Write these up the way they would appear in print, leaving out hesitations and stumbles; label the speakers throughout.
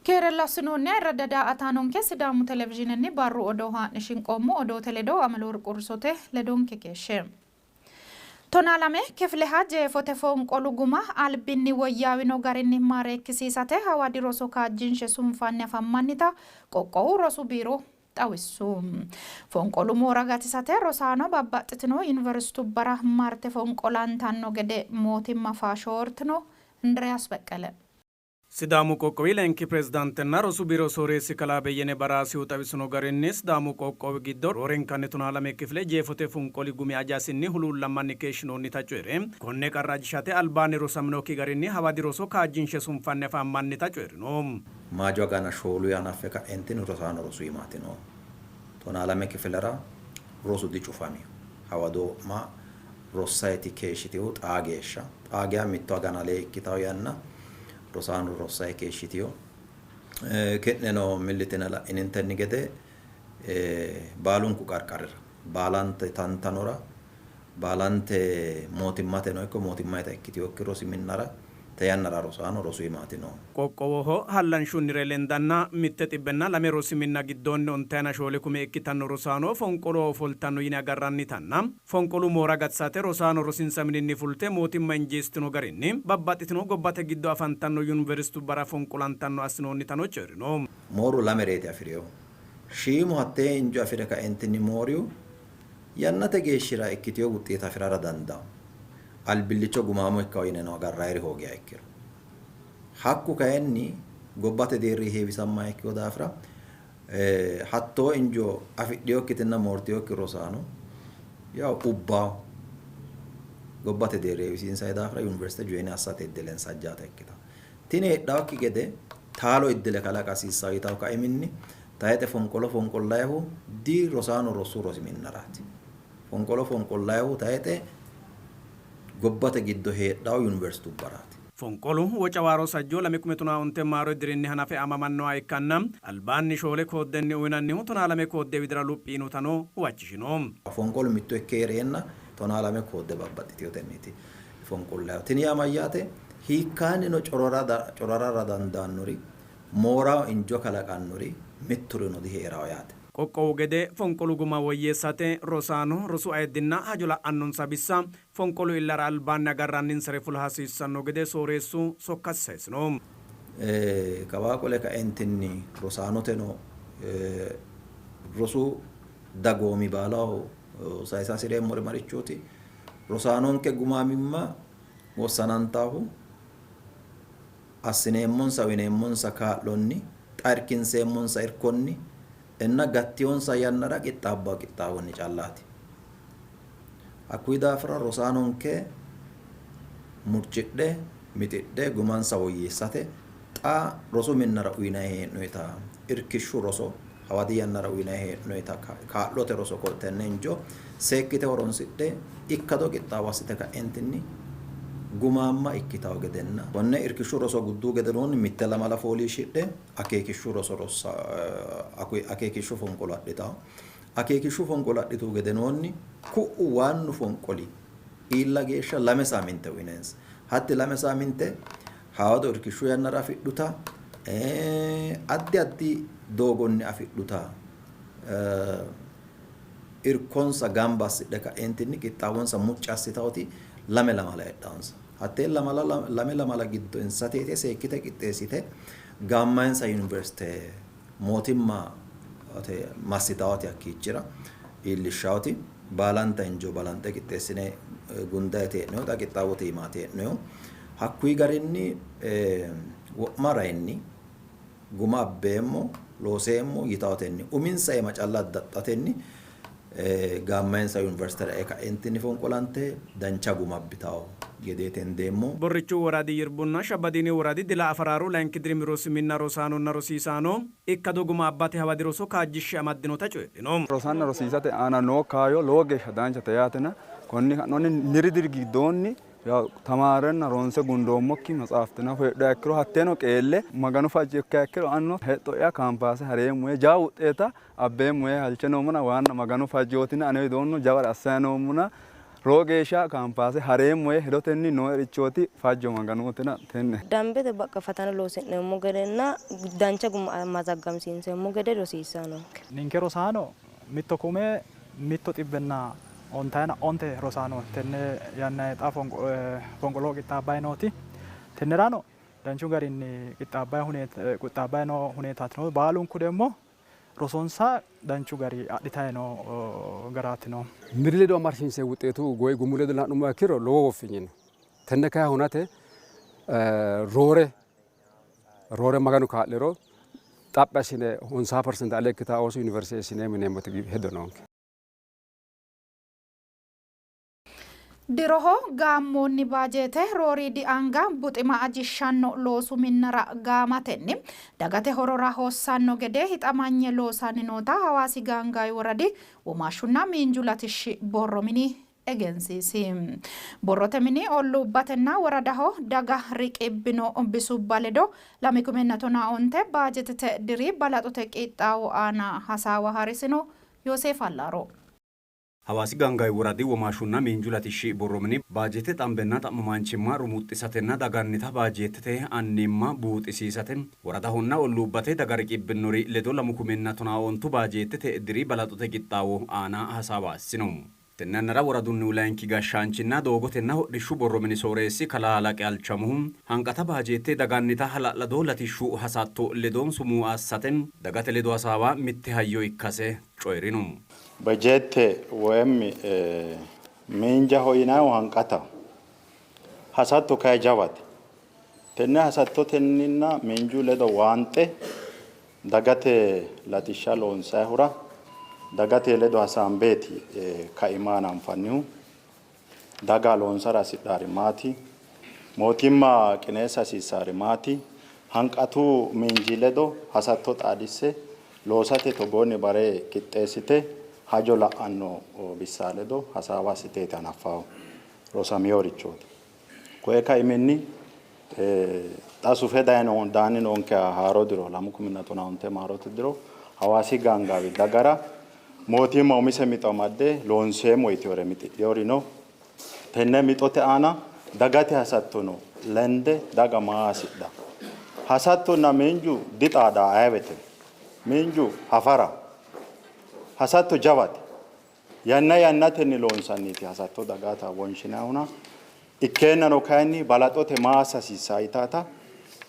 Speaker 1: Kerala Sunone Radada Atanon Kesidamu television ni Baru Odoha Nishinkomo Odo Teledo Amalur Kursote Ledon Kekeshe. Tonalame keflehaje fotefon koluguma albinni wayawino garinni mare kisisate hawadi rosoka jinshe sumfanne fammanita kokko rosubiro tawisum fonkolumo ragatisate rosano babbaxitino university bara marte fonkolantanno gede mootimma faashortno Andreas Bekkele
Speaker 2: Sidamu Kokowi lenki prezidantenna rosu biro sooresi kalabeyyene baraasi utawisno garinni Sidamu Kokowi giddo rorenkanni tonaalame kifile jeefote funqoli gumi ajaasinni huluullamanni keeshinoonni tacoyre konne qarraajishate albaani rosamnokki garinni hawadi roso kaajjinshe sunfanne faammanni tacoyrino
Speaker 3: maajo gana shoolu yanaffe ka'entin rosaano rosu himaatino tonaalame kifilera rosu dicufami hawado ma rossayiti keeshitihu xaageya mitto aganalee ikkitaw yanna Rosano Rossa che scitio che neno militina in interni gede balun ku karkar balante tantanora balante motimmate no ecco motimmate ikkitio che rosi minnara tayannara Rosano rosu imatino
Speaker 2: Kokkowo hallan shunnire lendanna mitte tibbenna lame rosi minna giddonni ontena shoole kume ikkitanno Rosano fonqolo foltanno yine agarranni tanna fonqolu moora gatsate Rosano rosinsamini fulte mootimma injeestino garinni babbaxitino gobbate giddo afantanno university bara fonqolantanno asinoonni tano cerino
Speaker 3: moru lamerete afirio shiimu hatte injo afire ka entini moriu yannate geeshira ikkitio wuxxeeta afirara dandaa albillicho gumaamo ikkawine no agarraayri hoogiya ikkiro hakku kayenni gobbate deerri heewisamma ikkio daafira hattoo injo afidhiyokkitinna moortiyokki rosaano yaa ubbaa gobbate deerri heewisiinsa daafira universite joyine assate iddelen sajjaata ikkita tini hedhaakki gede taalo iddele kalaqasiissaw yitaw kaiminni tayete fonqollayehu di rosaano rosu rosi minnaraati fonqollayehu tayete gobbate giddo heedhaw university barati
Speaker 2: fonqolu wocawaro sajjo lame kumetuna onte maaro dirinni hanafe amamanno aykanna albaanni shoole kooddenni uynannihu tonaalame koodde widira luphiinu tano wachishino
Speaker 3: fonqolu mitto ekkeereenna tonaalame koodde babbaxxitiyo tenniti fonqollayo tini amayyate hiikkaanino cororara dandaannori mooraw injo kalaqannori mitturino di heeraw yaate
Speaker 2: Kokkowo gede fonqolu guma woyyeessate Rosano rosu ayeddinna hajola annonsa bissa fonqolu illara albaanni agarranninsare fulhasiissanno gede sooreessu sokkasseesno
Speaker 3: kawaaqole ka'entinni rosaanoteno rosu dagoomi baalaho sayisa sireemmore marichooti rosaanonke gumaamimma wossanantaahu assineemmonsa wineemmonsa kaa'lonni xarkinseemmonsa irkonni enna gattiyonsa yannara qixxaawonni callaati akkui daafira rosaanonke murcidhe mitidhe gumansa woyyeessate xaa rosu minnara uyinayi hee'noyta irkishshu roso hawadi yannara uyinayi hee'noyta kaa'lote roso tenne injo seekkite horonsidhe ikkado qixxaawo assite ka'entinni gumaamma ikkitaw gedenna konne irkishshu roso gudduu gedenoonni mitte lamala fooliishidhe akeekishshu roso rossa akeekishshu fonqolo adhitaw akeekishshu fonqolo adhituu gedenoonni ku'u waannu fonqoli iilla geeshsha lame saaminte uyineensa hatti lame saaminte hawado irkishshu yannara afidhuta addi doogonni afidhuta irkonsa gamba assidhe ka'entinni qixxaawonsa mucci assitawoti lame lamala hedhaansa hattee lame lamala giddo insateete seekkite qixxeessite gaammaansa universite mootimma massitaawati akkiichira iillishshaawoti baalanta injo balante qixxeessine gundaye tee'neyo xa qixxaawote himaa tee'neyo hakkui garinni wo'marayinni guma abbeemmo looseemmo yitaawotenni uminsa ema calla addaxxatenni gaammaansa universitera ka'entinni fonqolante dancha guma abbitaw gedeeten deemmo
Speaker 2: borrichu woradi yirbunna shabadini woradi dila afararu lanki dirimirosi minna rosaanonna rosiisaano ikkado guma abbate hawadi roso kaajjishshe amaddinota coydhino
Speaker 4: rosaanna rosiisate aana noo kaayo lowo geeshsha danchate yaatena konni ka'noonni niridir giddoonni tamarenna ronse gundoommokki matsaaftina heedho ikkiro hatteeno qeelle maganu fajji ikka ikkiro anno heexxo'ya kaampaase hareemmuye jaa wuxxeeta abbeemmuye halche noomuna waanna maganu fajjootina ane widoonno jawar assaye noomuna Rogeesha kaampaase hareemmoe hedotenni noo erichooti fajjo maganuutina tenne.
Speaker 5: Dambete bakka fatana loosi'neemmo gedenna dancha guma mazaggamsiinseemmo gede rosiisano.
Speaker 6: Ninke rosaano mitto kume mitto xibbenna onte rosaano tenne yanna xa fonqoloo qixxaabbay nooti. Tennerano danchu garinni qixxaabbay noo huneetaati no baalunku demmo rosonsa danchu gari adhitay noo garaati no.
Speaker 7: Miri ledo amarsiinse wuxeetu goy gumu ledo la'nummoha ikkiro lowo woffinyino. Tenne kayinni hunate roore maganu kaa'liro xaphi assine 50% ale ikkitaa ooso yuuniversitee isineemmo yineemmoti hedo noonke.
Speaker 1: Diroho gaammoonni baajeete rooriidi anga buxima ajishshanno loosu minnara gaamatenni dagate horora hoossanno gede hixamanye loosanni noota Hawaasi Gaangaay woradi womaashshunna miinju latishshi borro mini egensiisi. Borrote mini olluubbatenna woradaho daga riqibbino bisubba ledo 2019 baajetete diri balaxote qixxaawo aana hasaawa harisino Yoosef Allaaro.
Speaker 2: Hawaasi Gaangaay woradi womaashshunna miinju latishshi borro mini baajete xambenna xa'mamaanchimma rumuxxisatenna dagannita baajetete annimma buuxisiisate woradahonna olluubbate daga riqibbinori ledo 2019 baajetete diri balaxote qixxaawo aana hasaawa assino. Tenne yannara woradunni ulaanki gashshaanchina doogotenna hodhishshu borro mini sooreessi kalaalaqe alchamuhu hanqata baajete dagannita hala'ladoo latishshu hasatto ledoon sumuu assate dagate ledo hasaawa mitte hayyo ikkase coyrinu.
Speaker 8: Bajete woyemmi miinjaho yinayihu hanqata hasatto kay jawate tenne hasattotenninna miinju ledo waanxe dagate latishsha loonsayhura dagate ledo hasaambeeti kaimaana anfannihu daga loonsara hasidhaari maati mootimma qineessa hasiissaari maati hanqatu miinji ledo hasatto xaadisse loosate togoonni bare qixxeessite hajo la'anno bissaa ledo hasaawa assiteeti hanaffahu rosameyorichooti. Koye kaiminni xa sufe daani noonke haaro diro 2019 maarote diro Hawaasi Gaangaawi dagara mootimma umise mixo amadde loonseemmo yitewore mixidhewori no. Tenne mixote aana dagate hasattono lende daga maa hasidha. Hasattonna miinju dixaadha ayewete. Miinju hafara. Hasatto jawate. Yannatenni loonsanniti hasatto dagata wonshinahuna. Ikkeennano kayinni balaxote maa assa hasiissaa yitaata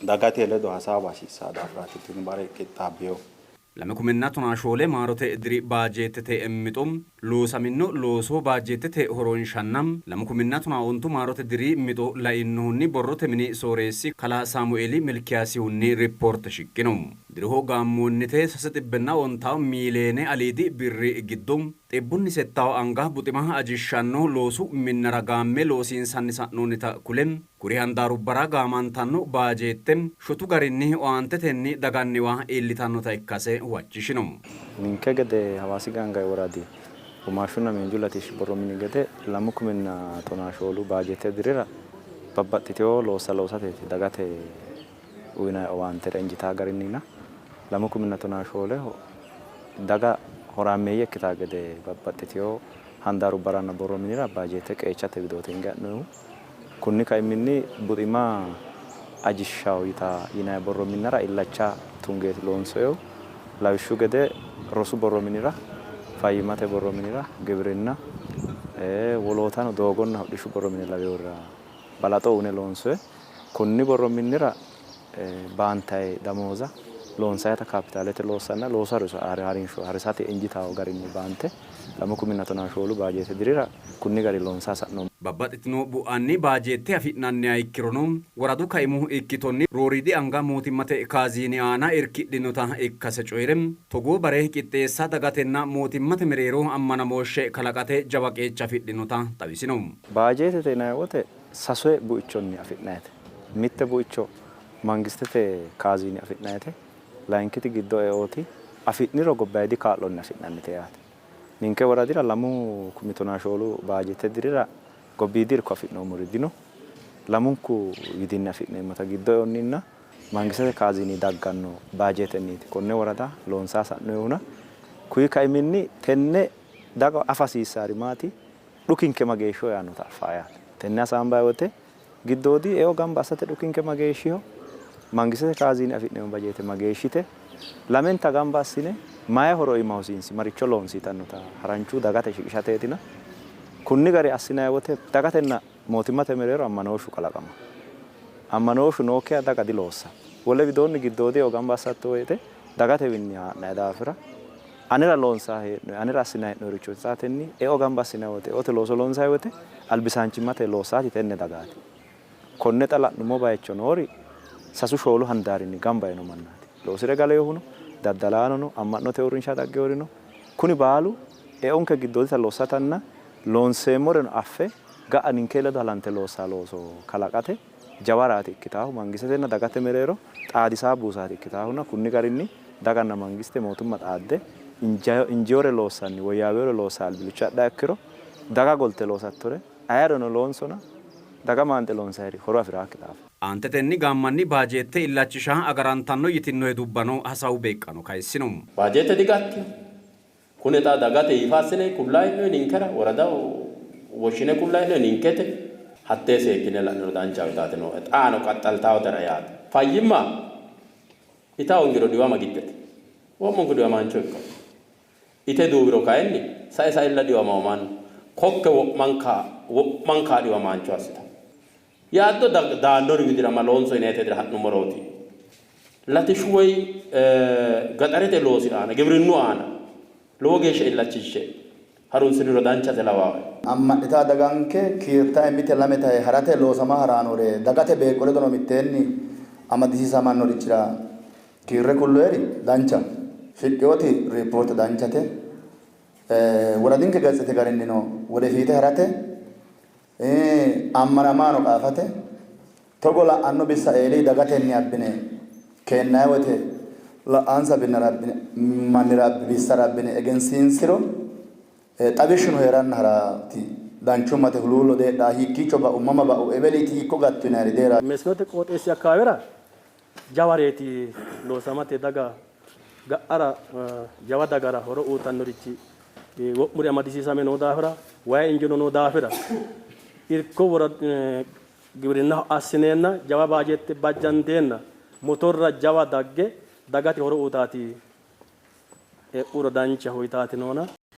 Speaker 8: dagate ledo hasaawa hasiissaa daafiraati tini bare qixxaabbeyo.
Speaker 2: 2019 maarote diri baajetete emmixom loosamino looso baajetete horonshanna 2019 maarote diri mixo lainnohunni borrote mini sooreessi kala Saamu'eeli Milkiyaasihunni riippoorte shiqqino. Diriho gaammoonnite sase xibbenna ontaa'u miileene aliidi birri giddo xibbunni settaawu anga buxima ajishshanno loosu minnara gaamme loosiinsanni sa'noonnita kulem kuri handaarubbara gaamantanno baajette shotu garinni owaantetenni daganniwa iillitannota ikkase huwachishino.
Speaker 9: Ninke gede Hawaasi Gaangaay woradi womaashshunna miinju latishshi borro mini gede 2019 baajete dirira babbaxxiteyo loossa loosateeti dagate uyinayi owaantera injitaa garinnina 2019 daga horaammeeyye ikkitaa gede babbaxxiteyo handaarubbaranna borro minira baajete qeechate widoote hinge adhinohu kunni kaiminni buxima ajishshawo yinayi borro minira illacha tungeeti loonsoyo lawishshu gede rosu borro minira fayyimate borro minira giwirinna wolootano doogonna hodhishshu borro mini laweyorra balaxo une loonsoye kunni borro minira baantayi damooza loonsayata kaapitaalete loossanna loosa harisate injitaawo garinni baante 2019 baajete dirira kunni gari loonsaa sa'no.
Speaker 2: Babbaxxitino bu'anni baajette afi'nanniha ikkirono woradu kaimu ikkitonni rooriidi anga mootimmate kaaziini aana irkidhinota ikkase coyre togoo bare qixxeessa dagatenna mootimmate mereero ammanamooshe kalaqate jawa qeecha afidhinota xawisino.
Speaker 9: Baajetete yinayi wote sase bu'ichonni afi'nayite. Mitte bu'icho mangistete kaaziini afi'nayite. Laayinkiti giddo eooti afi'niro gobbaayidi kaa'lonni afi'nannite yaate. Ninke woradira 2019 baajete dirira gobbiidi irko afi'noomori dino. Lamunku widinni afi'neemmota giddo eonninna mangistete kaaziini dagganno baajetenniiti. Konne worada loonsaa sa'noyihuna kuyi kaiminni tenne daga afa hasiissaari maati dhukinke mageeshoo yaannu tarfaayaati. Tenne asaan baay'oote giddoodii eeyo gamba asate dhukinke mageeshoo mangisete kaazini afidhemu bajeete mageeshite lamenta gamba assine maya horo ima hosiinsi maricho loonsiitannota haranchuu dagate shiqishateetina kunni gari assinay wote dagatenna mootimmate mereero ammanooshu qalaqama. Ammanooshu nookkiha daga diloossa. Wole widoonni giddoodii eeyo gamba assatto woyte dagate winni haa'nayi daafira anira loonsaa hee'noyi anira assinay hee'noyiricho saatenni eeyo gamba assinay wote eote looso loonsayi wote albisaanchimmate loossaati tenne dagaati. Konne xa la'nummo bayicho noori sasu shoolu handaarinni gamba yino mannaati. Loosire galeehuno daddalaanono amma'note uurrinsha daggeyorino kuni baalu eonke giddoodita loossatanna loonseemmoreno affe ga'a ninkee ledo halante loossaa looso kalaqate jawaraati ikkitaahu mangistetenna dagate mereero xaadisaa buusaati ikkitaahuna kunni garinni daganna mangiste mootumma xaadde injiyoore loossanni woyyaaweere loossaa albilicho adha ikkiro daga golte loosattore ayeerono loonsona daga maante loonsayri horo afiraa ikkitaafu.
Speaker 2: Aantetenni gaammanni baajeette illachishaa agarantanno yitinno hedubbano hasawu beeqqano kayissinu.
Speaker 10: Baajeette digatti kun xaa dagate ifaasine kullaa'inno ninkera worada woshine kullaa'inno ninkete hattee seekkine la'niro danchaaf taate no xaano qaxxaltaao tara yaate. Fayyimma itaa ongiro dhiwama giddete. Womunku dhiwamaancho ikka. Ite duubiro kayinni sa illa dhiwama oman kokke wo'mankaa dhiwamaancho assita. Yaaddo daandori widira maloonso ineete dira hadhumorooti. Latishu way gaxarete loosi aana gibrinnu aana lowo geeshsha illachishe harunsiniro danchate lawaawe.
Speaker 11: Amma'nitaa daganke kiirtaa mite lame tahe harate loosama haraanore dagate beeqqole dono mitteenni amadisiisamannorichira kiirre kulleeri dancha shiqqeyooti riippoorte danchate woradinke gazzete garinni no wodefiite harate ammanamaano qaafate togo la'anno bissa eelii dagatenni abbine keennayi wote la'aansa mannira bissa rabbine egensiinsiro xabishshuno heeranna haraati danchummate huluullo deedhaa hiikkiicho ba'u mama ba'u ebeliiti hiikko gattu yinayri deera.
Speaker 12: Meesnote qooxeessi akkaawera jawareeti loosamate daga ga'ara jawa dagara horo uutannorichi wo'muri amadisiisame noo daafira waa'ee injino noo daafira irko wora giwirinnaho assineenna jawa baajeette bajjanteenna motorra jawa dagge dagate horo uutaati uro dancha hoytaati noona.